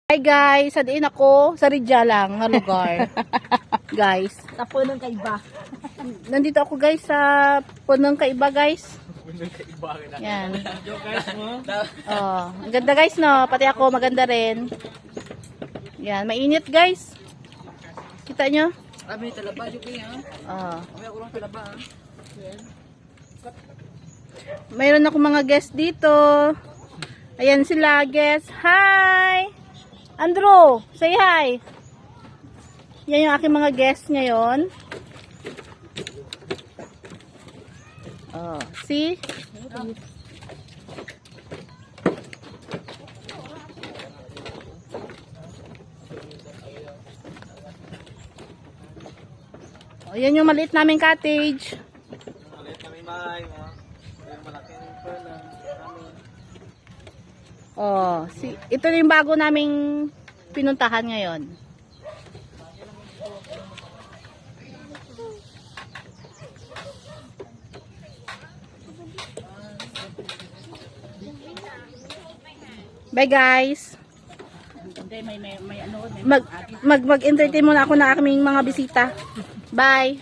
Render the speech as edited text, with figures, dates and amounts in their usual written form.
Hi guys, sadiin ako sa Ridya lang nga lugar. Guys, Sa punong kaiba. nandito ako guys sa Punong Kaiba guys. Yan. Oh, ang ganda guys no, pati ako maganda rin. Yan, mainit guys. Kita nyo? May talaba yung kaya. Oh. May ulang talaba. Mayroon ako mga guest dito. Ayan sila guest. Hi! Andrew, say hi. Yan yung aking mga guest ngayon. Oh, see? Oh, yan yung maliit naming cottage. Maliit kami may, yung malaking pala. Oh, ito yung bago naming pinuntahan ngayon. Bye guys. Hindi, may ano. Mag-entertain muna ako na aming mga bisita. Bye.